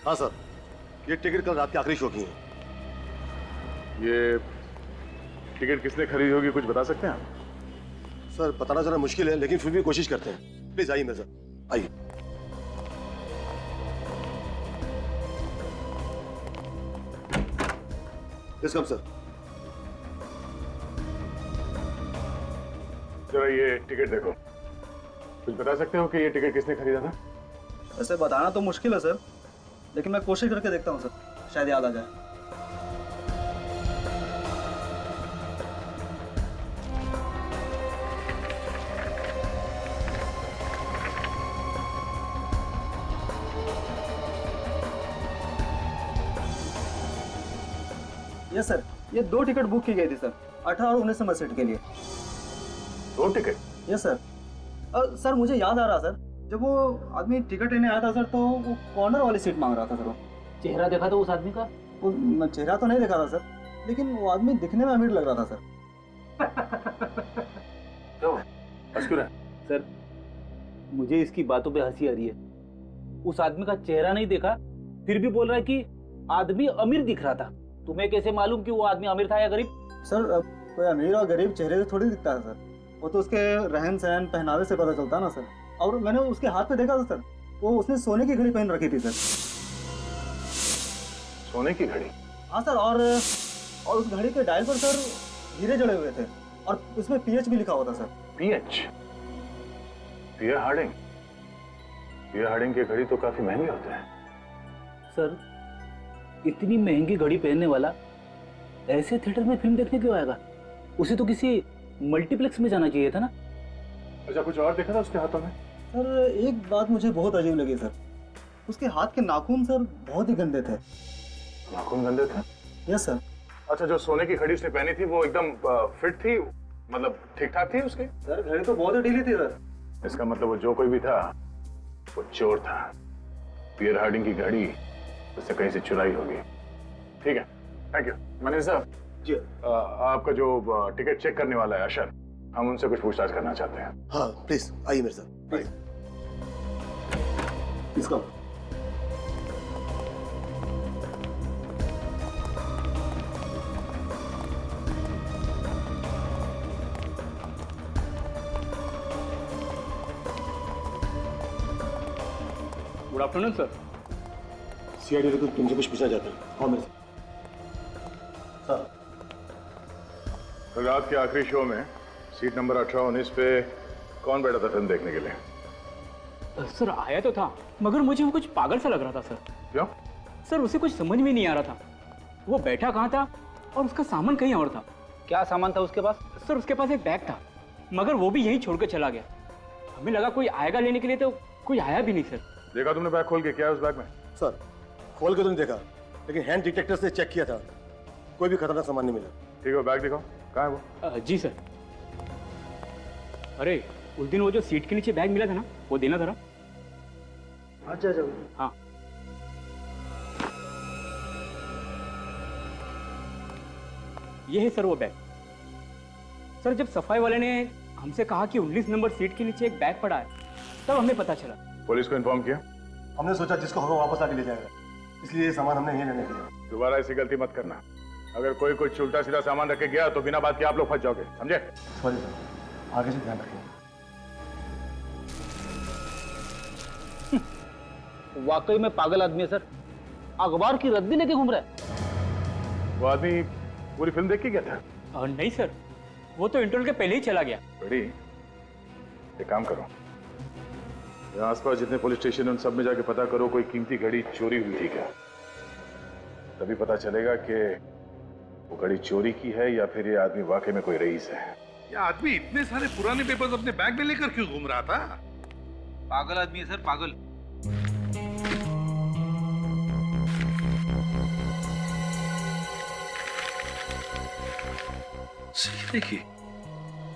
हाँ सर, ये टिकट कल रात के आखिरी शो की है। ये टिकट किसने खरीदी होगी, कुछ बता सकते हैं आप? सर बताना जरा मुश्किल है, लेकिन फिर भी कोशिश करते हैं। प्लीज आइए मेरे साथ, आइए। Yes come sir. जरा ये टिकट देखो, कुछ बता सकते हो कि ये टिकट किसने खरीदा था? वैसे बताना तो मुश्किल है सर, लेकिन मैं कोशिश करके देखता हूँ सर, शायद याद आ जाए। यस सर, ये 2 टिकट बुक की गई थी सर, 18 और 19 नंबर सीट के लिए। 2 टिकट? Yes sir. सर मुझे याद आ रहा सर, जब वो आदमी टिकट लेने आया था सर, तो वो कॉर्नर वाली सीट मांग रहा था सर। वो चेहरा देखा था उस आदमी का? वो चेहरा तो नहीं देखा था सर, लेकिन वो आदमी दिखने में अमीर लग रहा था सर। क्यों? हंस क्यों रहा है? सर मुझे इसकी बातों पे हंसी आ रही है। उस आदमी का चेहरा नहीं देखा, फिर भी बोल रहा है कि आदमी अमीर दिख रहा था। तुम्हें कैसे मालूम कि वो आदमी अमीर था या गरीब? सर कोई अमीर और गरीब चेहरे से थोड़ी दिखता है सर, वो तो उसके रहन सहन पहनावे से पता चलता है ना सर। और मैंने उसके हाथ पे देखा था सर, वो उसने सोने की घड़ी पहन रखी थी सर। सोने की घड़ी? हाँ सर, और उस घड़ी के डायल पर सर हीरे जड़े हुए थे, और उसमें पीएच भी लिखा हुआ था सर। पीएच? पियर हार्डिंग? पियर हार्डिंग की घड़ी तो काफी महंगी होते हैं। सर इतनी महंगी घड़ी पहनने वाला ऐसे थिएटर में फिल्म देखने क्यों आएगा? उसे तो किसी मल्टीप्लेक्स में जाना चाहिए था ना। अच्छा, कुछ और देखा था उसके हाथों में? सर एक बात मुझे बहुत अजीब लगी सर, उसके हाथ के नाखून सर बहुत ही गंदे थे। नाखून गंदे थे? Yes sir. अच्छा, जो सोने की घड़ी उसने पहनी थी वो एकदम फिट थी, मतलब ठीक ठाक थी उसकी? सर घड़ी तो बहुत ही ढीली थी सर। इसका मतलब वो जो कोई भी था वो चोर था। पियर हार्डिंग की घड़ी उससे कहीं से चुराई होगी। ठीक है, थैंक यू। मैनेजर साहब जी। आपका जो टिकट चेक करने वाला है अशर, हम उनसे कुछ पूछताछ करना चाहते हैं। हाँ प्लीज आइए मेरे साथ, प्लीज। इसका गुड आफ्टरनून सर। सीआईडी को तुमसे कुछ पूछना चाहता हूँ। हाँ मेरे साथ सर। कल रात के आखिरी शो में सीट नंबर 18-19 पे कौन बैठा था फिल्म देखने के लिए? सर आया तो था, मगर मुझे वो कुछ पागल सा लग रहा था सर। क्यों? सर उसे कुछ समझ में नहीं आ रहा था, वो बैठा कहाँ था और उसका सामान कहीं और था। क्या सामान था उसके पास? सर उसके पास एक बैग था, मगर वो भी यहीं छोड़ कर चला गया। हमें लगा कोई आएगा लेने के लिए, तो कोई आया भी नहीं सर। देखा तुमने बैग खोल के? क्या है उस बैग में? सर खोल के तो नहीं देखा, लेकिन हैंड डिटेक्टर से चेक किया था, कोई भी खतरनाक सामान नहीं मिला। ठीक है, बैग दिखाओ, कहाँ है वो? जी सर। अरे उस दिन वो जो सीट के नीचे बैग मिला था ना, वो देना जरा। अच्छा अच्छा। हाँ ये है सर वो बैग। सर जब सफाई वाले ने हमसे कहा कि 19 नंबर सीट के नीचे एक बैग पड़ा है, तब हमें पता चला। पुलिस को इन्फॉर्म किया? हमने सोचा जिसको होगा वापस आके ले जाएगा, इसलिए ये सामान हमने यहीं रहने दिया। दोबारा ऐसी गलती मत करना। अगर कोई कुछ उल्टा सीधा सामान रख के गया तो बिना बात के आप लोग फंस जाओगे, समझे? सॉरी सर, आगे से ध्यान रखिए। वाकई में पागल आदमी है सर, अखबार की रद्दी लेके घूम रहा है। वो आदमी पूरी फिल्म देख के गया था? नहीं सर, वो तो इंटरवल के पहले ही चला गया। बड़ी एक काम करो, यहाँ आसपास जितने पुलिस स्टेशन उन सब में जाके पता करो कोई कीमती घड़ी चोरी हुई थी क्या। तभी पता चलेगा कि वो घड़ी चोरी की है या फिर ये आदमी वाकई में कोई रईस है। ये आदमी इतने सारे पुराने पेपर्स अपने बैग में लेकर क्यों घूम रहा था? पागल आदमी है सर, पागल। सही देखिए,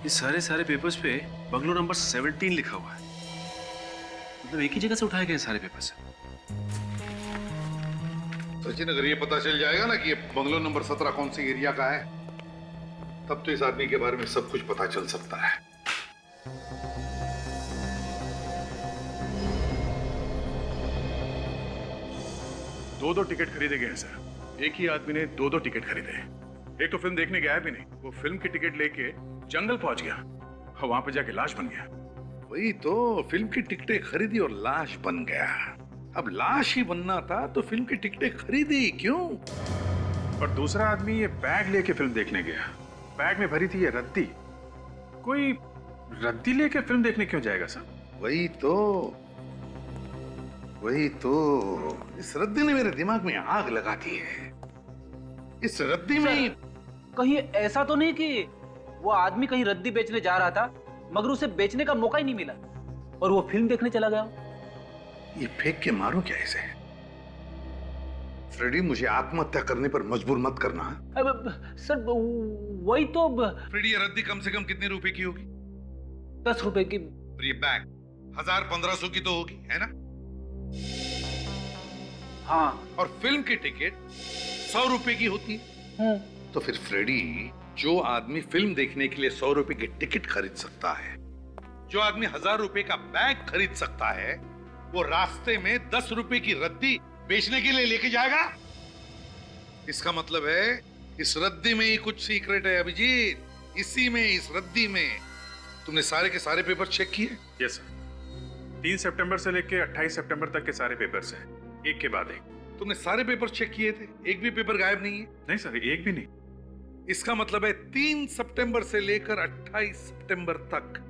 ये सारे पेपर्स पे बंगलो नंबर 17 लिखा हुआ है। मतलब एक ही जगह से उठाए गए सारे पेपर्स। सचिन, अगर ये पता चल जाएगा ना कि ये बंगलो नंबर 17 कौन सी एरिया का है, तब तो इस आदमी के बारे में सब कुछ पता चल सकता है। दो टिकट खरीदे गए हैं सर। एक ही आदमी ने दो टिकट खरीदे हैं। एक तो फिल्म देखने गया भी नहीं, वो फिल्म की टिकट लेके जंगल पहुंच गया और वहां पे जाके लाश बन गया। वही तो, फिल्म की टिकटें खरीदी और लाश बन गया। अब लाश ही बनना था तो फिल्म की टिकटें खरीदी क्यों? और दूसरा आदमी ये बैग लेके फिल्म देखने गया। बैग में भरी थी ये रद्दी। कोई रद्दी लेके फिल्म देखने क्यों जाएगा सर? वही तो इस रद्दी ने मेरे दिमाग में आग लगा दी है। इस रद्दी में कहीं ऐसा तो नहीं कि वो आदमी कहीं रद्दी बेचने जा रहा था मगर उसे बेचने का मौका ही नहीं मिला और वो फिल्म देखने चला गया? ये फेंक के मारूं क्या इसे? फ्रेडी, मुझे आत्महत्या करने पर मजबूर मत करना। अब सर वही तो। फ्रेडी, ये रद्दी कम से कम कितने रुपए की होगी? 10 रुपए की। और ये बैग 1000-1500 की तो होगी, है ना? हाँ। और फिल्म की टिकट 100 रुपए की होती है। तो फिर फ्रेडी, जो आदमी फिल्म देखने के लिए 100 रुपए की टिकट खरीद सकता है, जो आदमी 1000 रुपए का बैग खरीद सकता है, वो रास्ते में 10 रुपए की रद्दी बेचने के लिए लेके जाएगा? इसका मतलब है इस रद्दी में ही कुछ सीक्रेट है अभिजीत। इसी में, इस रद्दी में। तुमने सारे के सारे पेपर चेक किए? Yes sir. 3 सितंबर से लेके 28 सितंबर तक के सारे पेपर्स हैं, एक के बाद एक। तुमने सारे पेपर चेक किए थे? एक भी पेपर गायब नहीं है? नहीं सर, एक भी नहीं। इसका मतलब है 3 सितंबर से लेकर 28 सितंबर तक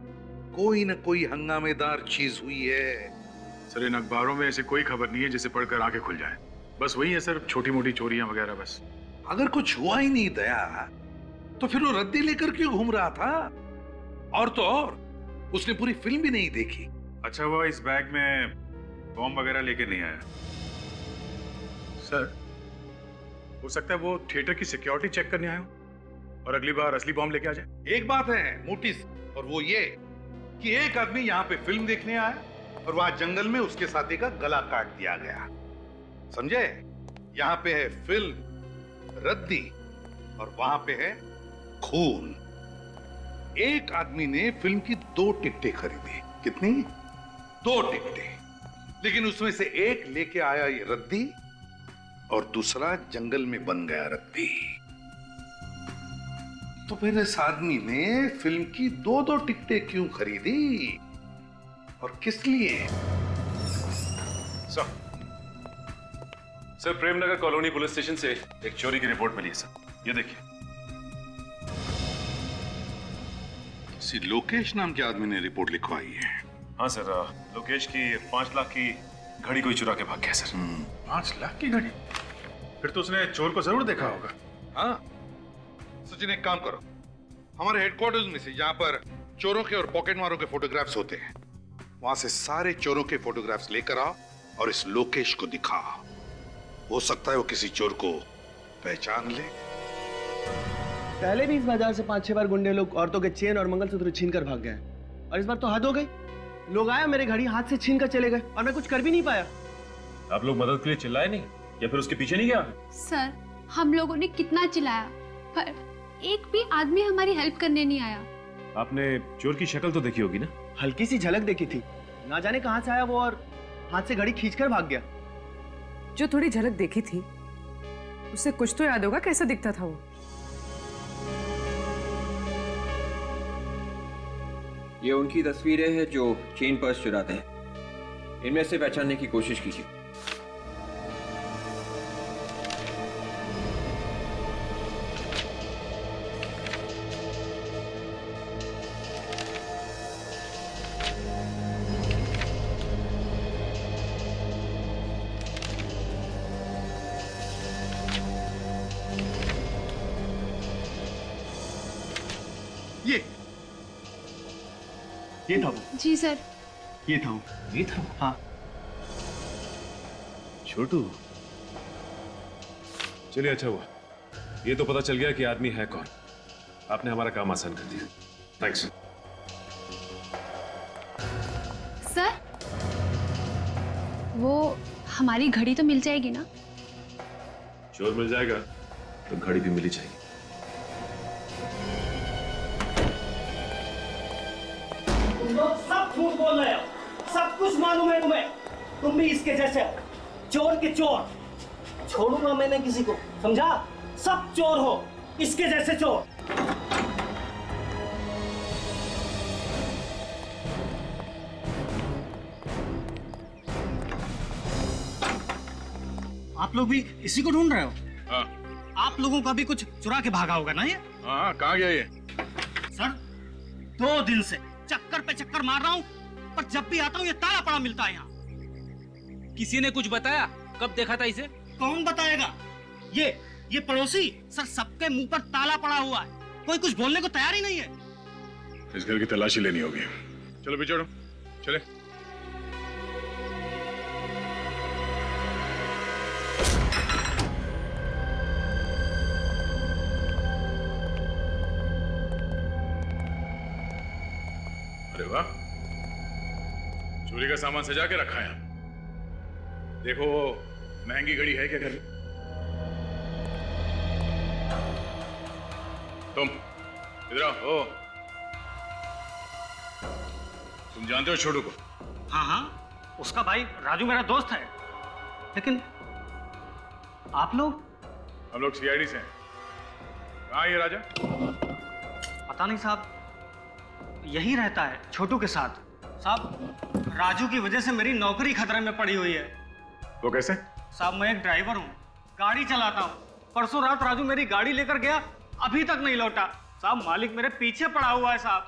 कोई ना कोई हंगामेदार चीज हुई है। सर, इन अखबारों में ऐसी कोई खबर नहीं है जिसे पढ़कर आंखें खुल जाए। बस वही है सर, छोटी मोटी चोरियां वगैरह बस। अगर कुछ हुआ ही नहीं दया, तो फिर वो रद्दी लेकर क्यों घूम रहा था? और तो और, उसने पूरी फिल्म भी नहीं देखी। अच्छा, वो इस बैग में बॉम्ब वगैरह लेके नहीं आया सर? हो सकता है वो थिएटर की सिक्योरिटी चेक करने आया हो और अगली बार असली बॉम्ब लेके आ जाए। एक बात है मोटी, और वो ये कि एक आदमी यहाँ पे फिल्म देखने आया और वहां जंगल में उसके साथी का गला काट दिया गया। समझे? यहाँ पे है फिल्म, रद्दी, और वहां पे है खून। एक आदमी ने फिल्म की 2 टिकटें खरीदी। कितनी? 2 टिकटें। लेकिन उसमें से एक लेके आया ये रद्दी और दूसरा जंगल में बन गया रद्दी। तो फिर इस आदमी ने फिल्म की 2 टिकटें क्यों खरीदी और किस लिए? Sir, Premnagar colony police station से एक चोरी की रिपोर्ट मिली है सर, ये देखिए। किसी लोकेश नाम के आदमी ने रिपोर्ट लिखवाई है। हाँ सर, लोकेश की 5 लाख की घड़ी कोई चुरा के भाग गया सर। 5 लाख की घड़ी? फिर तो उसने चोर को जरूर देखा होगा। हाँ सचिन, एक काम करो, हमारे हेडक्वार्टर्स में से जहां पर चोरों के और पॉकेट मारों के फोटोग्राफ्स होते हैं, वहां से सारे चोरों के फोटोग्राफ्स लेकर आओ और इस लोकेश को दिखाओ। हो सकता है वो किसी चोर को पहचान ले। पहले भी इस बाजार से 5-6 बार गुंडे लोग औरतों के चेन और मंगलसूत्र छीन कर भाग गए, और इस बार तो हद हो गई। लोग आए, मेरे घड़ी हाथ से छीन कर चले गए और मैं कुछ कर भी नहीं पाया। आप लोग मदद के लिए चिल्लाए नहीं या फिर उसके पीछे नहीं गया? सर, हम लोगों ने कितना चिल्लाया पर एक भी आदमी हमारी हेल्प करने नहीं आया। आपने चोर की शक्ल तो देखी होगी ना? हल्की सी झलक देखी थी, ना जाने कहां से आया वो और हाथ से घड़ी खींचकर भाग गया। जो थोड़ी झलक देखी थी उससे कुछ तो याद होगा कैसा दिखता था वो। ये उनकी तस्वीरें हैं जो चेन पर्स चुराते हैं। इनमें से पहचानने की कोशिश कीजिए। ये था वो। जी सर। ये था वो। ये था? हाँ। छोटू, चलिए अच्छा हुआ, ये तो पता चल गया कि आदमी है कौन। आपने हमारा काम आसान कर दिया। थैंक्स सर, वो हमारी घड़ी तो मिल जाएगी ना? चोर मिल जाएगा तो घड़ी भी मिली जाएगी। तुम लोग सब झूठ बोल रहे हो, सब कुछ मालूम है तुम्हें। तुम भी इसके जैसे हो, चोर के चोर। छोड़ूंगा मैंने किसी को, समझा? सब चोर हो, इसके जैसे चोर। आप लोग भी इसी को ढूंढ रहे हो? हाँ आप लोगों का भी कुछ चुरा के भागा होगा ना ये? हाँ, कहाँ गया ये? सर 2 दिन से चक्कर पे चक्कर मार रहा हूँ, पर जब भी आता हूँ ये ताला पड़ा मिलता है यहाँ। किसी ने कुछ बताया? कब देखा था इसे? कौन बताएगा? ये पड़ोसी। सर सबके मुंह पर ताला पड़ा हुआ है, कोई कुछ बोलने को तैयार ही नहीं है। इस घर की तलाशी लेनी होगी। चलो बिछोड़ो, चले। अरे वाह, चोरी का सामान सजा के रखा है। देखो महंगी घड़ी है क्या घर में? तुम इधर आओ। तुम जानते हो छोटू को? हाँ, उसका भाई राजू मेरा दोस्त है। लेकिन आप लोग? हम लोग सीआईडी से हैं। कहाँ है ये राजा? पता नहीं साहब, यही रहता है छोटू के साथ। साहब राजू की वजह से मेरी नौकरी खतरे में पड़ी हुई है। वो कैसे? साहब मैं एक ड्राइवर हूँ, गाड़ी चलाता हूँ। परसों रात राजू मेरी गाड़ी लेकर गया, अभी तक नहीं लौटा। साहब मालिक मेरे पीछे पड़ा हुआ है साहब।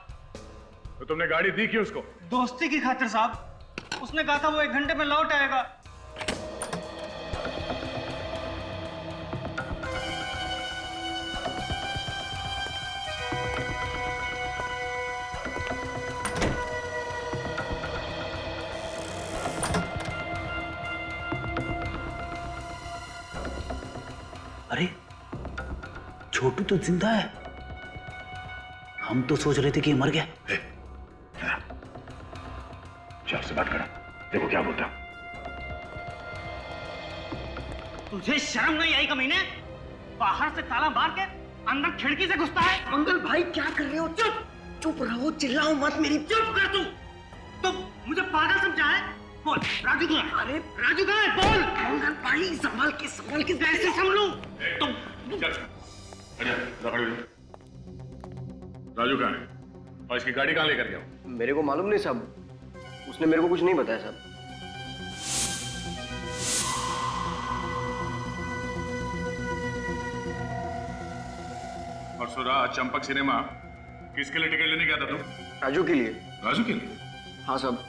तो तुमने गाड़ी दी क्यों उसको? दोस्ती की खातिर साहब। उसने कहा था वो 1 घंटे में लौट आएगा। अरे छोटू तो जिंदा है। हम तो सोच रहे थे कि ये मर गया। शॉप से बात करो, देखो क्या बोलता। तुझे शर्म नहीं आई कमीने? बाहर से ताला मार के अंदर खिड़की से घुसता है। मंगल भाई क्या कर रहे हो? चुप चुप रहो, चिल्लाओ मत। मेरी चुप कर तू। तुम मुझे पागल समझा है? बोल राजू कहाँ है? अरे राजू कहाँ है? बोल। मंगल भाई संभाल के कैसे संभलूं? तुम राजू कहाँ है और इसकी गाड़ी कहाँ लेकर गया? मेरे को मालूम नहीं साहब, उसने मेरे को कुछ नहीं बताया साहब। परसों रात चंपक सिनेमा किसके लिए टिकट लेने गया था तुम? राजू के लिए। राजू के लिए? हाँ साहब,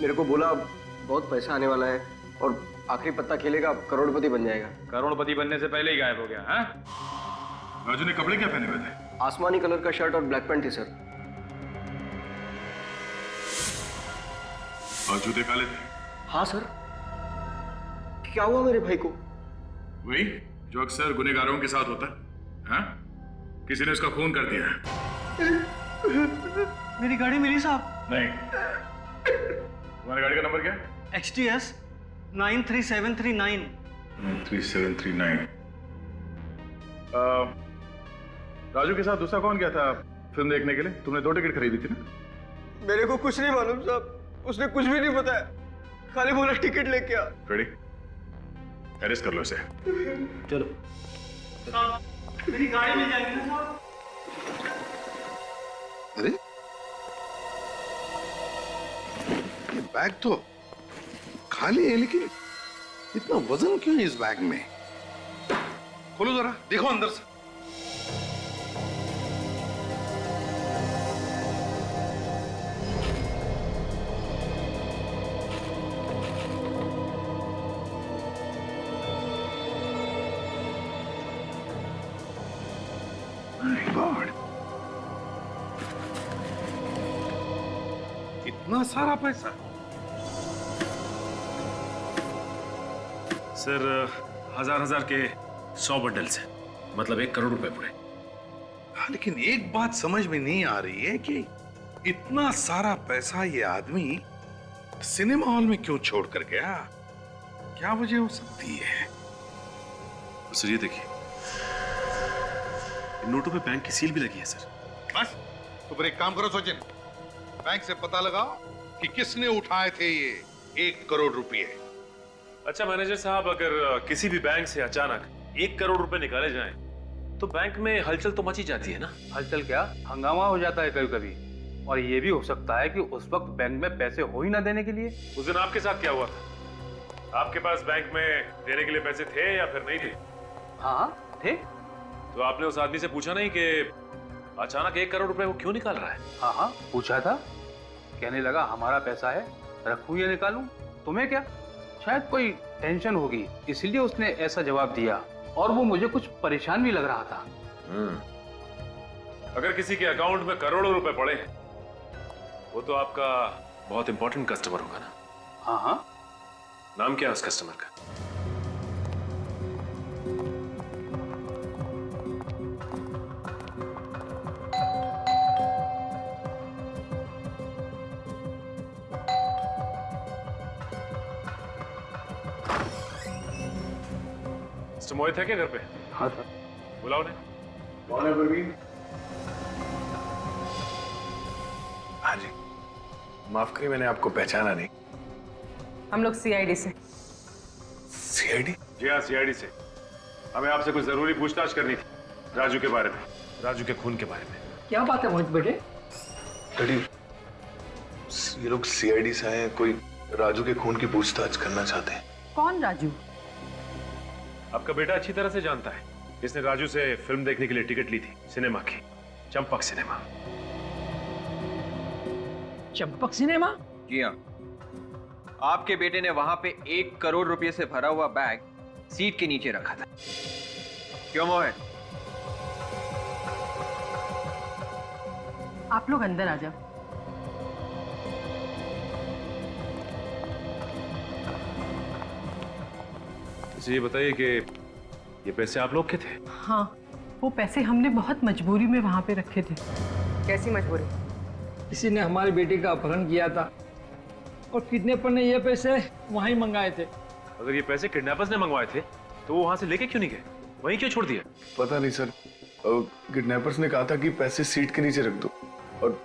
मेरे को बोला बहुत पैसा आने वाला है और आखिरी पत्ता खेलेगा करोड़पति बन जाएगा। करोड़पति बनने से पहले ही गायब हो गया है। राजू ने कपड़े क्या पहने हुए थे? आसमानी कलर का शर्ट और ब्लैक पैंट थी सर। और जूते काले थे? हाँ सर। क्या हुआ मेरे भाई को? वही जो अक्सर गुनहगारों के साथ होता है। हाँ? किसी ने उसका खून कर दिया। मेरी गाड़ी मिली साहब? नहीं। तुम्हारी गाड़ी का नंबर क्या है? XTS 93739। 93739। राजू के साथ दूसरा कौन गया था फिल्म देखने के लिए? तुमने 2 टिकट खरीदी थी ना? मेरे को कुछ नहीं मालूम साहब, उसने कुछ भी नहीं बताया, खाली बोला टिकट लेके आ। रेडी? अरेस्ट कर लो इसे। चलो साहब मेरी गाड़ी मिल जाएगी ना साहब? अरे ये बैग तो खाली है, लेकिन इतना वजन क्यों है इस बैग में? खोलो जरा, देखो अंदर से। गॉड, इतना सारा पैसा? सर 1000 के 100 बंडल्स है, मतलब 1 करोड़ रुपए पूरे। हाँ, लेकिन एक बात समझ में नहीं आ रही है कि इतना सारा पैसा ये आदमी सिनेमा हॉल में क्यों छोड़ कर गया? क्या वजह हो सकती है? सर ये देखिए, इन नोटों पे बैंक की सील भी लगी है सर। बस तो फिर एक काम करो सचिन, बैंक से पता लगाओ कि किसने उठाए थे ये 1 करोड़ रुपए। अच्छा मैनेजर साहब, अगर किसी भी बैंक से अचानक 1 करोड़ रुपए निकाले जाएं, तो बैंक में हलचल तो मची जाती है ना? हलचल क्या, हंगामा हो जाता है कभी कभी। और ये भी हो सकता है कि उस वक्त बैंक में पैसे हो ही ना देने के लिए। उस दिन आपके साथ क्या हुआ था? आपके पास बैंक में देने के लिए पैसे थे या फिर नहीं थे? हाँ थे। तो आपने उस आदमी से पूछा नहीं कि अचानक 1 करोड़ रुपए वो क्यों निकाल रहा है? हाँ पूछा था। कहने लगा हमारा पैसा है, रखूं या निकालूं, तुम्हें क्या। शायद कोई टेंशन होगी इसलिए उसने ऐसा जवाब दिया, और वो मुझे कुछ परेशान भी लग रहा था। अगर किसी के अकाउंट में करोड़ों रुपए पड़े हैं, वो तो आपका बहुत इंपॉर्टेंट कस्टमर होगा ना? हाँ। नाम क्या है उस कस्टमर का? मिस्टर मोहित है क्या घर पे? हाँ सर। बुलाओ ने। कौन है प्रवीण? हाँ जी, माफ करिए मैंने आपको पहचाना नहीं। हम लोग सीआईडी से। सीआईडी? जी हाँ, सीआईडी से। हमें आपसे कुछ जरूरी पूछताछ करनी थी, राजू के बारे में, राजू के खून के बारे में। क्या बात है मोहित बेटे? डैडी, ये लोग सीआईडी से आए हैं, कोई राजू के खून की पूछताछ करना चाहते हैं। कौन राजू? आपका बेटा अच्छी तरह से जानता है, इसने राजू से फिल्म देखने के लिए टिकट ली थी, सिनेमा की, चंपक सिनेमा। चंपक सिनेमा? जी हाँ, आपके बेटे ने वहां पे 1 करोड़ रुपए से भरा हुआ बैग सीट के नीचे रखा था। क्यों मोहित? आप लोग अंदर आ जाओ। अच्छा ये बताइए कि ये पैसे आप लोग के थे? हाँ, वो पैसे हमने बहुत मजबूरी में वहाँ पे रखे थे। कैसी मजबूरी? किसी ने हमारे बेटे का अपहरण किया था और किडनैपर ने ये पैसे वहीं मंगाए थे। अगर ये पैसे किडनैपर्स ने मंगवाए थे तो वो वहां से लेके क्यों नहीं गए, वहीं क्यों छोड़ दिया? पता नहीं सर, किडनैपर्स ने कहा था कि पैसे सीट के नीचे रख दो और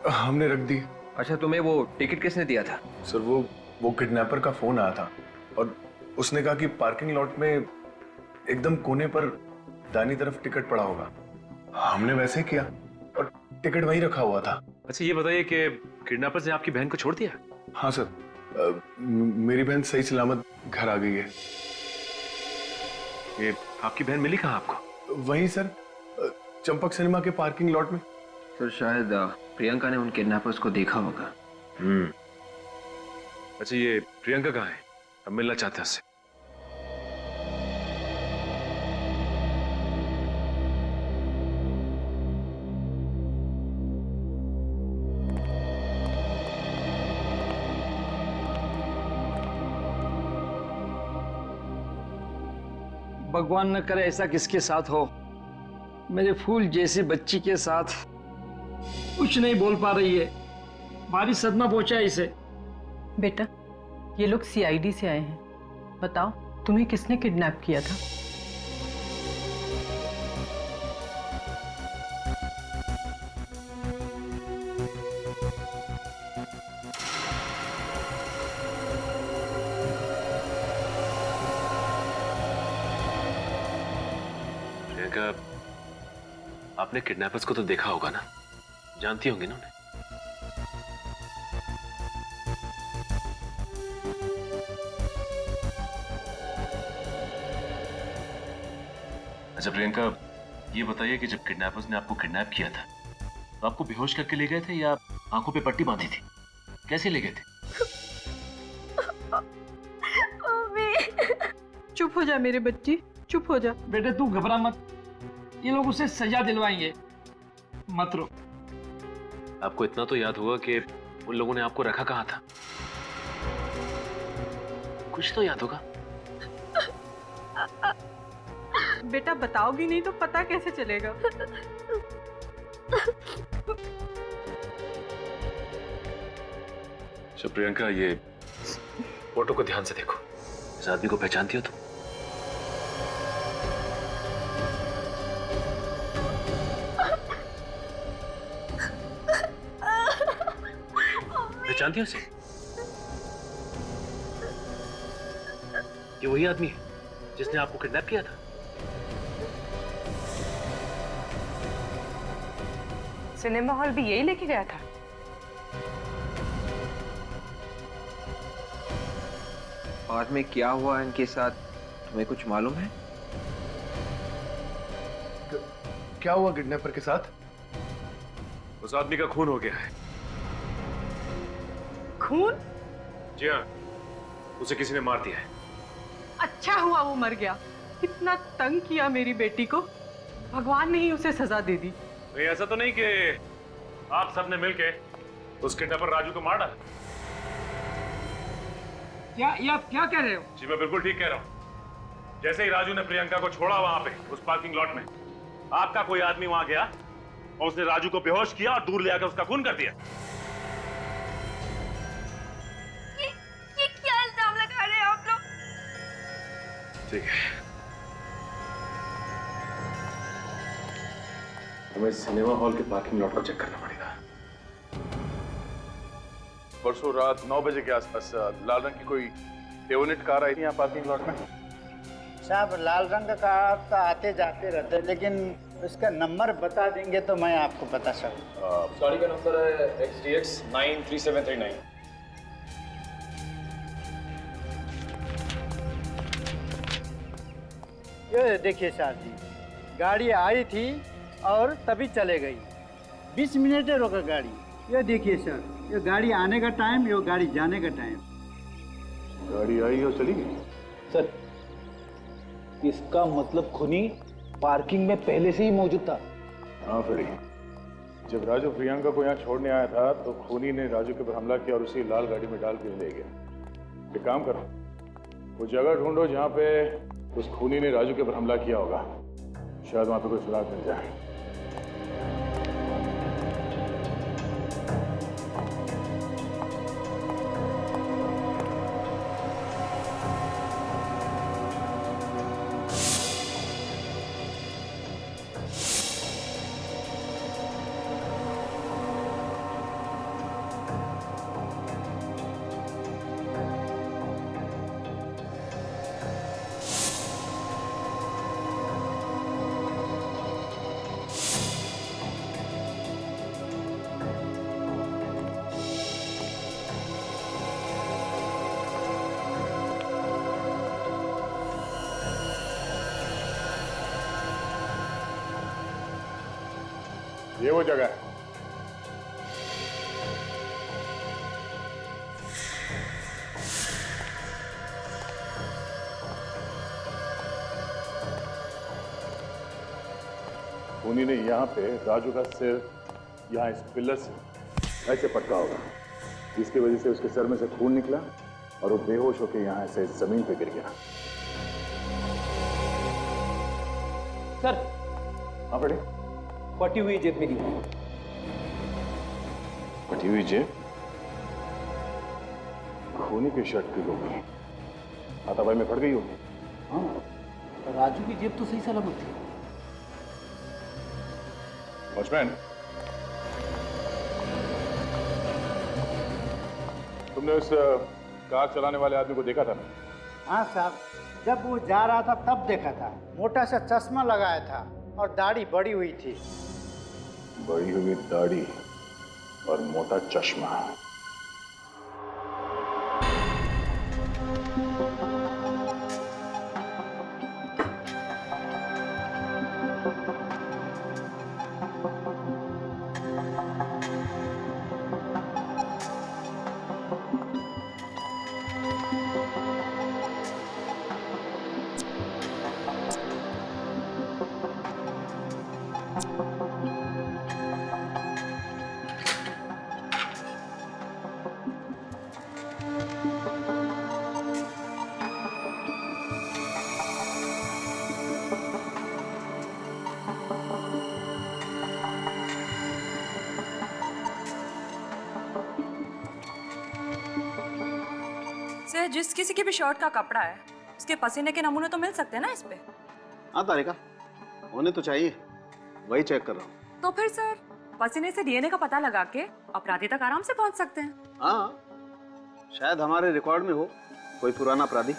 हमने रख दिए। अच्छा, तुम्हें वो टिकट किसने दिया था? सर वो किडनैपर का फोन आया था और उसने कहा कि पार्किंग लॉट में एकदम कोने पर दाहिनी तरफ टिकट पड़ा होगा। हमने वैसे किया और टिकट वहीं रखा हुआ था। अच्छा ये बताइए कि किडनैपर्स ने आपकी बहन को छोड़ दिया? हाँ सर, मेरी बहन सही सलामत घर आ गई है। ये आपकी बहन मिली कहाँ आपको? वहीं सर, चंपक सिनेमा के पार्किंग लॉट में। सर शायद प्रियंका ने उन किडनैपर्स को देखा होगा। अच्छा ये प्रियंका कहाँ है? हम मिलना चाहते हैं उससे। भगवान न करे ऐसा किसके साथ हो। मेरे फूल जैसी बच्ची के साथ कुछ नहीं बोल पा रही है, भारी सदमा पहुंचा इसे। बेटा, ये लोग सीआईडी से आए हैं, बताओ तुम्हें किसने किडनैप किया था? प्रियंका, आपने किडनैपर्स को तो देखा होगा ना, जानती होंगी ना उन्हें? अच्छा प्रियंका, ये बताइए कि जब किडनैपर्स ने आपको किडनैप किया था तो आपको बेहोश करके ले गए थे या आंखों पे पट्टी बांधी थी? कैसे ले गए थे? चुप हो जा मेरे बच्ची, चुप हो जा। बेटे तू घबरा मत, ये लोग उसे सजा दिलवाएंगे, मत रो। आपको इतना तो याद होगा कि उन लोगों ने आपको रखा कहाँ था? कुछ तो याद होगा। बेटा बताओगी नहीं तो पता कैसे चलेगा? अच्छा प्रियंका, ये फोटो को ध्यान से देखो, इस आदमी को पहचानती हो तुम? पहचानती हो इसे? ये वही आदमी है जिसने आपको किडनैप किया था? सिनेमा हॉल भी यही लेके गया था? बाद में क्या हुआ इनके साथ तुम्हें कुछ मालूम है? क्या हुआ किडनैपर के साथ? उस आदमी का खून हो गया है। खून? जी हाँ, उसे किसी ने मार दिया है। अच्छा हुआ वो मर गया। इतना तंग किया मेरी बेटी को, भगवान ने ही उसे सजा दे दी। नहीं, ऐसा तो नहीं कि आप सबने मिलके उस किडनैपर राजू को मार डाला? ये आप क्या कह रहे हो? जी मैं बिल्कुल ठीक कह रहा हूँ। जैसे ही राजू ने प्रियंका को छोड़ा वहां पे उस पार्किंग लॉट में, आपका कोई आदमी वहां गया और उसने राजू को बेहोश किया और दूर ले आकर उसका खून कर दिया। ये क्या इल्जाम लगा रहे हैं आप लोग? ठीक है, हमें सिनेमा हॉल के पार्किंग लॉट को चेक करना पड़ेगा। परसों रात 9 बजे के आसपास लाल रंग की कोई डेवोनेट कार आई थी यहाँ पार्किंग लॉट में। साहब लाल रंग का कार तो आते जाते रहते, लेकिन उसका नंबर बता देंगे तो मैं आपको बता सकूँ। गाड़ी का नंबर है XDX 93739। ये देखिए साहब जी, गाड़ी आई थी और तभी चले गई। 20 मिनट रोका गाड़ी। ये देखिए सर, ये गाड़ी आने का टाइम, ये गाड़ी जाने का टाइम। गाड़ी आई और चली गई। सर, इसका मतलब खूनी पार्किंग में पहले से ही मौजूद था। हाँ फ्रेडी, जब राजू प्रियंका को यहाँ छोड़ने आया था तो खूनी ने राजू के ऊपर हमला किया और उसी लाल गाड़ी में डाल के ले गया। एक काम करो, वो जगह ढूंढो जहाँ पे उस खूनी ने राजू के ऊपर हमला किया होगा। शायद वहाँ पे कोई सुराग मिल जाए। ये वो जगह है। खूनी ने यहाँ पे राजू का सिर यहाँ इस पिलर से ऐसे पटका होगा, जिसकी वजह से उसके सर में से खून निकला और वो बेहोश होकर यहाँ से जमीन पे गिर गया। सर, हाँ बड़े, फटी हुई जेब मिली। फटी हुई जेब? खूनी की शर्ट की होगी, हाथापाई में फट गई होगी। हाँ, राजू की जेब तो सही सलामत थी। वॉचमैन, तुमने उस कार चलाने वाले आदमी को देखा था ना? हाँ साहब, जब वो जा रहा था तब देखा था। मोटा सा चश्मा लगाया था और दाढ़ी बड़ी हुई थी। बड़ी हुई दाढ़ी और मोटा चश्मा। सर, जिस किसी के भी शर्ट का कपड़ा है उसके पसीने के नमूने तो मिल सकते हैं ना इस पे? हाँ तारिका, होने तो चाहिए, वही चेक कर रहा हूँ। तो फिर सर, पसीने से डीएनए का पता लगा के अपराधी तक आराम से पहुंच सकते हैं। हाँ, शायद हमारे रिकॉर्ड में हो कोई पुराना अपराधी।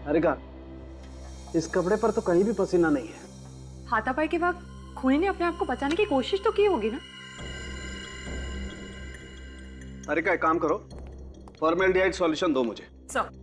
हरिका, इस कपड़े पर तो कहीं भी पसीना नहीं है। हाथापाई के वक्त खूनी ने अपने आप को बचाने की कोशिश तो की होगी ना। हरिका, एक काम करो, फॉर्मेल्डिहाइड सॉल्यूशन दो मुझे। सर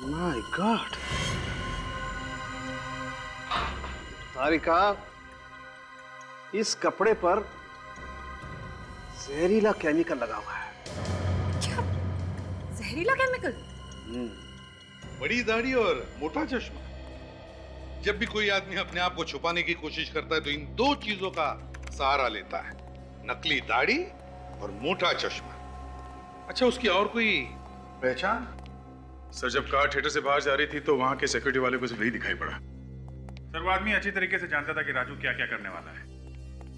माय गॉड, तारिका, इस कपड़े पर जहरीला केमिकल लगा हुआ है। क्या? जहरीला केमिकल? बड़ी दाढ़ी और मोटा चश्मा। जब भी कोई आदमी अपने आप को छुपाने की कोशिश करता है तो इन दो चीजों का सहारा लेता है, नकली दाढ़ी और मोटा चश्मा। अच्छा, उसकी और कोई पहचान? सर, जब कार थिएटर से बाहर जा रही थी तो वहां के सिक्योरिटी वाले को सिर्फ यही दिखाई पड़ा। सर, वो आदमी अच्छी तरीके से जानता था कि राजू क्या क्या करने वाला है।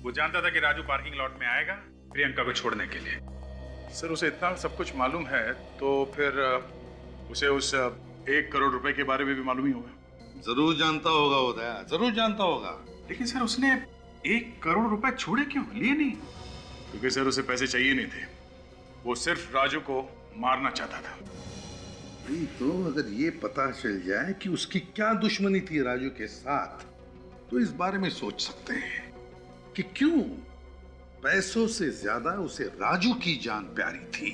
वो जानता था कि राजू पार्किंग लॉट में आएगा प्रियंका को छोड़ने के लिए। सर, उसे इतना सब कुछ मालूम है तो फिर उसे उस 1 करोड़ रुपए के बारे में भी मालूम ही होगा। जरूर जानता होगा उदय, जरूर जानता होगा। लेकिन सर, उसने 1 करोड़ रुपए छोड़े क्यों, लिए नहीं? क्योंकि सर उसे पैसे चाहिए नहीं थे, वो सिर्फ राजू को मारना चाहता था। तो अगर ये पता चल जाए कि उसकी क्या दुश्मनी थी राजू के साथ, तो इस बारे में सोच सकते हैं कि क्यों पैसों से ज्यादा उसे राजू की जान प्यारी थी।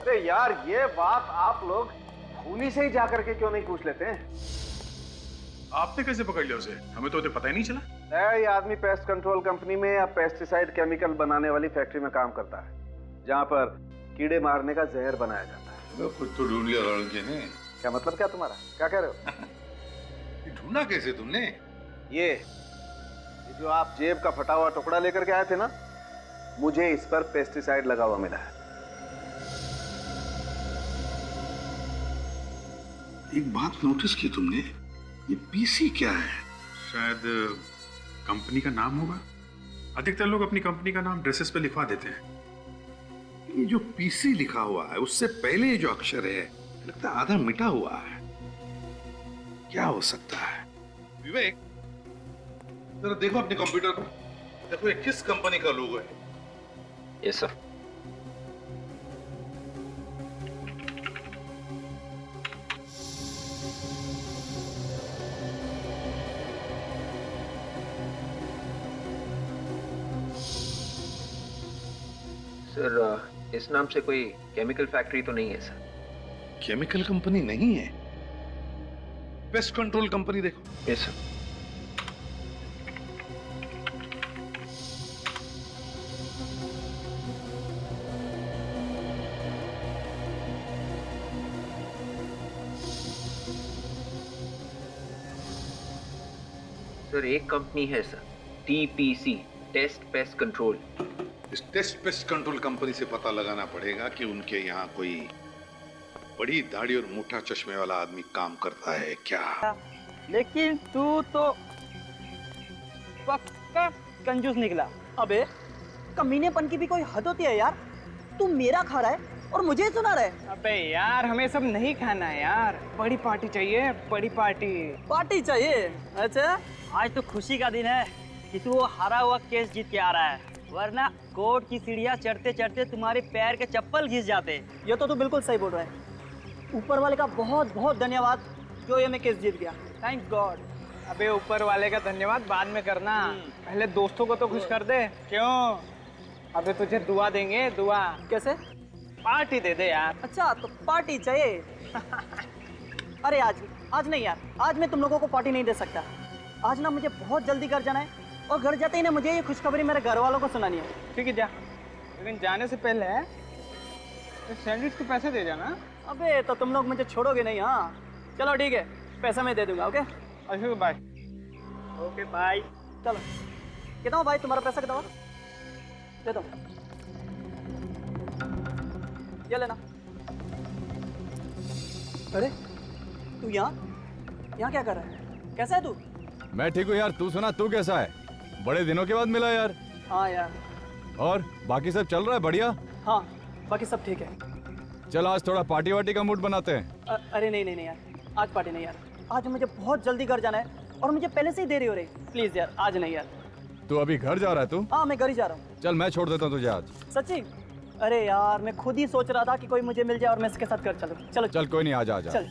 अरे यार, ये बात आप लोग खूनी से ही जाकर के क्यों नहीं पूछ लेते हैं? आपने कैसे पकड़ लिया उसे? हमें तो पता ही नहीं चला। ये आदमी पेस्ट कंट्रोल कंपनी में या पेस्टिसाइड केमिकल बनाने वाली फैक्ट्री में काम करता है, जहाँ पर कीड़े मारने का जहर बनाया जाता है। कुछ तो ढूंढ लिया लड़के ने। क्या मतलब, क्या तुम्हारा, क्या कह रहे हो? ढूंढा कैसे तुमने? ये जो आप जेब का फटा हुआ टुकड़ा लेकर के आए थे ना, मुझे इस पर पेस्टिसाइड लगा हुआ मिला है। एक बात नोटिस की तुमने, ये पीसी क्या है? शायद कंपनी का नाम होगा। अधिकतर लोग अपनी कंपनी का नाम ड्रेसेस पे लिखवा देते हैं। ये जो पीसी लिखा हुआ है उससे पहले ये जो अक्षर है लगता है आधा मिटा हुआ है। क्या हो सकता है? विवेक, जरा देखो अपने कंप्यूटर पर, देखो ये किस कंपनी का लोगो है। Yes sir. सर, इस नाम से कोई केमिकल फैक्ट्री तो नहीं है सर। केमिकल कंपनी नहीं है? पेस्ट कंट्रोल कंपनी देखो। Yes sir. सर, एक कंपनी है sir, TPC, test pest control. इस टेस्ट पेस्ट कंट्रोल कंपनी से पता लगाना पड़ेगा कि उनके यहाँ कोई बड़ी दाढ़ी और मोटा चश्मे वाला आदमी काम करता है क्या। लेकिन तू तो पक्का कंजूस निकला। अबे, कमीनेपन की भी कोई हद होती है यार। तू मेरा खा रहा है और मुझे सुना रहा है। अबे यार, हमें सब नहीं खाना है यार, बड़ी पार्टी चाहिए, बड़ी पार्टी। पार्टी चाहिए? अच्छा, आज तो खुशी का दिन है कि तू वो हारा हुआ केस जीत के आ रहा है, वरना कोर्ट की सीढ़ियां चढ़ते चढ़ते तुम्हारे पैर के चप्पल घिस जाते। ये तो तू बिल्कुल सही बोल रहा है। ऊपर वाले का बहुत बहुत धन्यवाद जो ये मैं केस जीत गया। Thank God. अबे ऊपर वाले का धन्यवाद बाद में करना, पहले दोस्तों को तो खुश कर दे। क्यों? अबे तुझे दुआ देंगे, दुआ। कैसे? पार्टी दे दे यार। अच्छा तो पार्टी चाहिए। अरे आज नहीं यार, आज मैं तुम लोगों को पार्टी नहीं दे सकता। आज ना मुझे बहुत जल्दी घर जाना है और घर जाते ही ना मुझे ये खुशखबरी मेरे घर वालों को सुनानी है। ठीक है जा, लेकिन जाने से पहले सैंडविच के पैसे दे जाना। अबे तो तुम लोग मुझे छोड़ोगे नहीं। हाँ चलो ठीक है, पैसा मैं दे दूंगा। ओके अच्छा बाय। Okay bye. चलो कितना हो भाई तुम्हारा पैसा? कितना दे दो, ये लेना। अरे तू यहाँ क्या कर रहा है? कैसा है तू? मैं ठीक हूँ यार, तू सुना, तू कैसा है? बड़े दिनों के बाद मिला यार। हाँ यार। और बाकी सब चल रहा है बढ़िया? हाँ बाकी सब ठीक है। चल आज थोड़ा पार्टी वार्टी का मूड बनाते हैं। अरे नहीं यार, आज पार्टी नहीं यार। आज मुझे बहुत जल्दी घर जाना है और मुझे पहले से ही देरी हो रही। प्लीज यार आज नहीं यार। तू अभी घर जा रहा है? तू? हाँ मैं घर ही जा रहा हूँ। चल मैं छोड़ देता हूँ तुझे आज। सच्ची? अरे यार मैं खुद ही सोच रहा था कि कोई मुझे मिल जाए और मैं इसके साथ घर चलूँ। चलो चल कोई नहीं, आजा आजा। चल।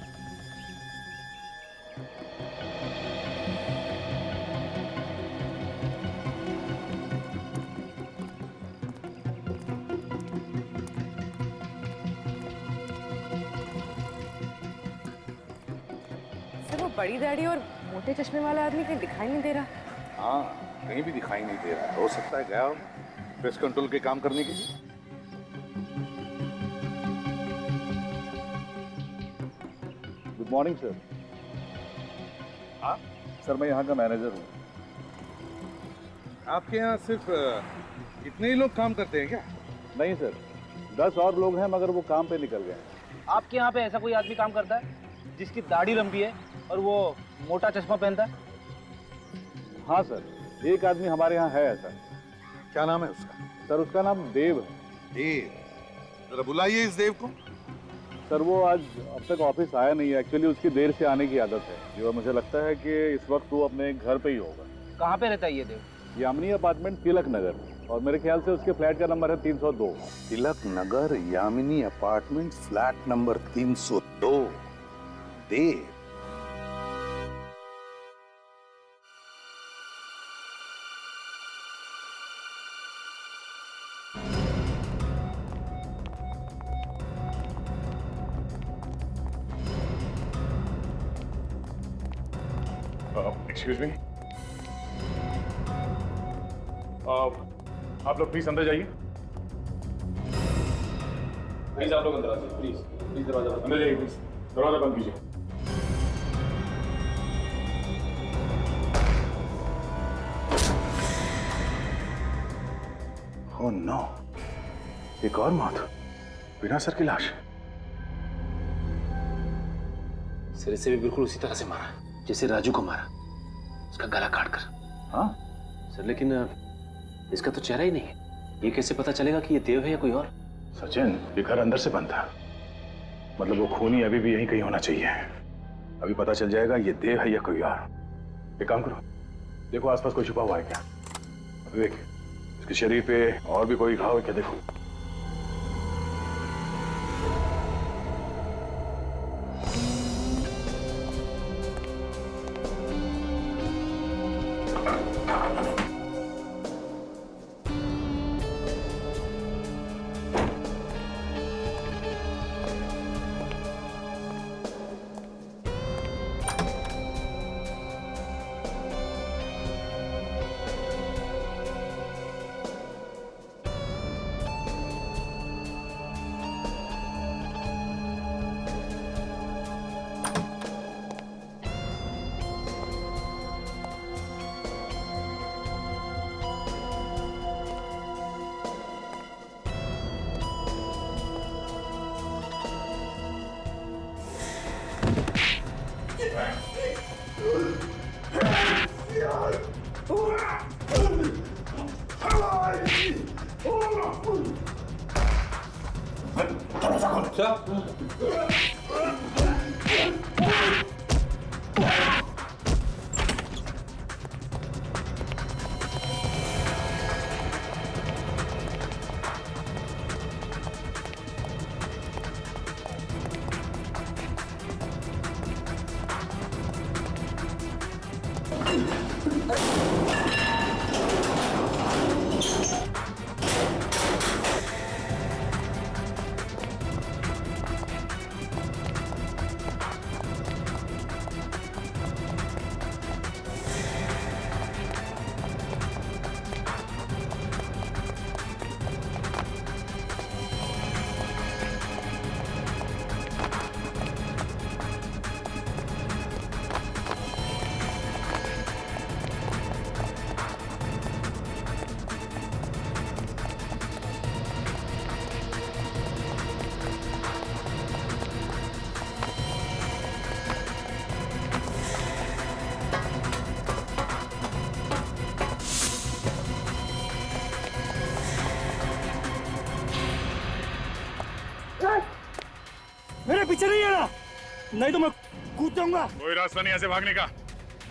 वो बड़ी दाढ़ी और मोटे चश्मे वाला आदमी कहीं दिखाई नहीं दे रहा। हाँ कहीं भी दिखाई नहीं दे रहा। हो सकता है गया हो पेस्ट कंट्रोल के काम करने के लिए। Good morning sir. हाँ सर, मैं यहाँ का मैनेजर हूँ। आपके यहाँ सिर्फ इतने ही लोग काम करते हैं क्या? नहीं सर, 10 और लोग हैं मगर वो काम पे निकल गए। आपके यहाँ पे ऐसा कोई आदमी काम करता है जिसकी दाढ़ी लंबी है और वो मोटा चश्मा पहनता है? हाँ सर, एक आदमी हमारे यहाँ है ऐसा। क्या नाम है उसका? सर उसका नाम देव है। देव? जरा बुलाइए इस देव को। सर वो आज अब तक ऑफिस आया नहीं है। एक्चुअली उसकी देर से आने की आदत है, जो मुझे लगता है कि इस वक्त वो अपने घर पे ही होगा। कहाँ पे रहता है ये देव? यामिनी अपार्टमेंट, तिलक नगर, और मेरे ख्याल से उसके फ्लैट का नंबर है 302। Tilak Nagar, Yamini apartment, flat number 302। देव? एक्सक्यूज मी, आप लोग प्लीज अंदर जाइए। प्लीज आप लोग अंदर आइए। प्लीज दरवाजा अंदर जाइए, प्लीज दरवाजा बंद कीजिए। ओह नो, एक और मौत बिना सर की लाश। सिर से भी बिल्कुल उसी तरह से मारा जैसे राजू को मारा, उसका गला काट कर। हाँ सर, लेकिन इसका तो चेहरा ही नहीं है। ये कैसे पता चलेगा कि ये देव है या कोई और? सचिन, ये घर अंदर से बंद था, मतलब वो खूनी अभी भी यहीं कहीं होना चाहिए। अभी पता चल जाएगा ये देव है या कोई और। एक काम करो, देखो आसपास कोई छुपा हुआ है क्या। विवेक, इसके शरीर पे और भी कोई घाव है क्या? देखो। मेरे पीछे नहीं आना, नहीं तो मैं कूद जाऊंगा। कोई रास्ता नहीं ऐसे भागने का।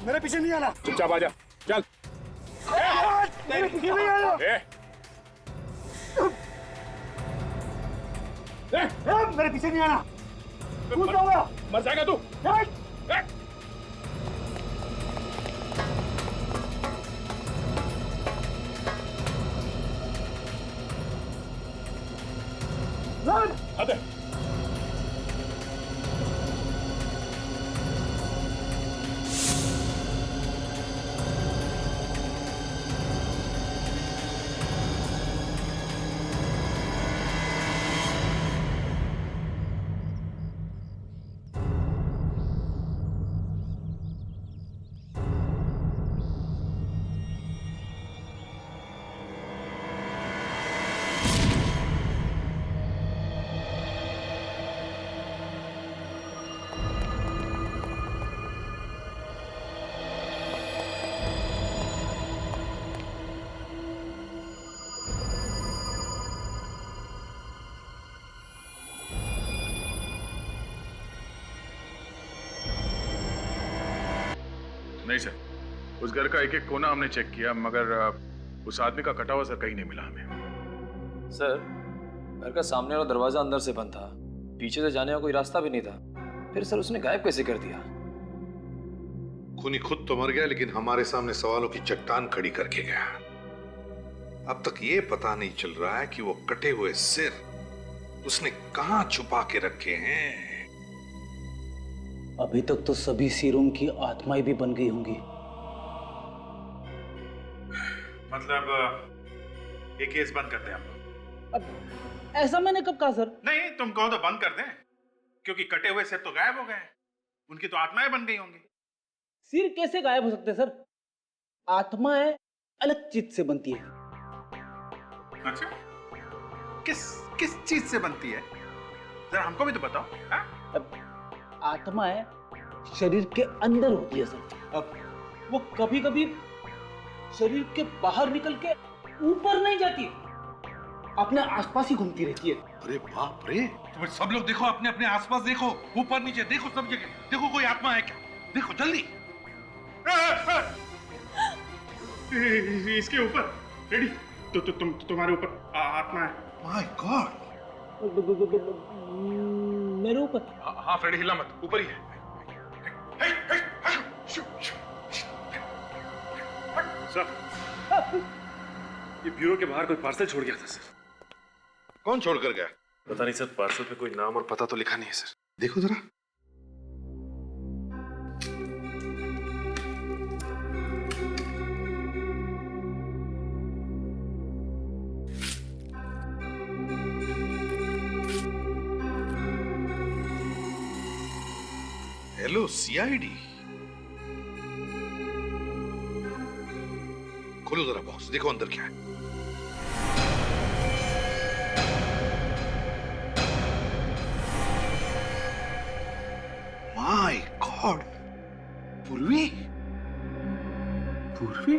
मेरे पीछे नहीं आना। चुपचाप आ जा, चल। मेरे पीछे नहीं आना। मेरे पीछे नहीं आना, कूद जाऊंगा। मर जाएगा तू। अबे नहीं सर, उस घर का एक एक कोना हमने चेक किया, मगर उस आदमी का कटा हुआ सर कहीं नहीं मिला हमें। सर, घर का सामने वाला दरवाजा अंदर से बंद था, पीछे से जाने का कोई रास्ता भी नहीं था। फिर सर उसने गायब कैसे कर दिया? खूनी खुद तो मर गया, लेकिन हमारे सामने सवालों की चट्टान खड़ी करके गया। अब तक ये पता नहीं चल रहा है कि वो कटे हुए सिर उसने कहां छुपा के रखे हैं। अभी तक तो सभी सिरों की आत्माएं भी बन गई होंगी। मतलब ये केस बंद करते हैं हम लोग। ऐसा मैंने कब कहा सर? नहीं, तुम कहो तो बंद कर दें, क्योंकि कटे हुए सिर तो गायब हो गए, उनकी तो आत्माएं बन गई होंगी। सिर कैसे गायब हो सकते हैं सर? आत्माएं अलग चीज से बनती है। अच्छा, किस चीज से बनती है? जरा हमको भी तो बताओ। हाँ? आत्माएं शरीर के अंदर होती है सर। अब वो कभी कभी शरीर के बाहर निकल के ऊपर नहीं जाती, अपने आसपास ही घूमती रहती है। अरे बाप रे, तुम सब लोग देखो, अपने अपने आसपास देखो, ऊपर नीचे देखो, सब जगह देखो, कोई आत्मा है क्या? देखो जल्दी। इसके ऊपर रेडी, तुम्हारे ऊपर आत्मा है। माय गॉड, मेरे ऊपर? हाँ फ्रेडी, हिला मत, ऊपर ही है। सर, ये ब्यूरो के बाहर कोई पार्सल छोड़ गया था सर। कौन छोड़ कर गया? पता नहीं सर, पार्सल पे कोई नाम और पता तो लिखा नहीं है सर। देखो जरा। हेलो सीआईडी, खोलो जरा बॉक्स, देखो अंदर क्या है। माय गॉड, पूर्वी। पूर्वी?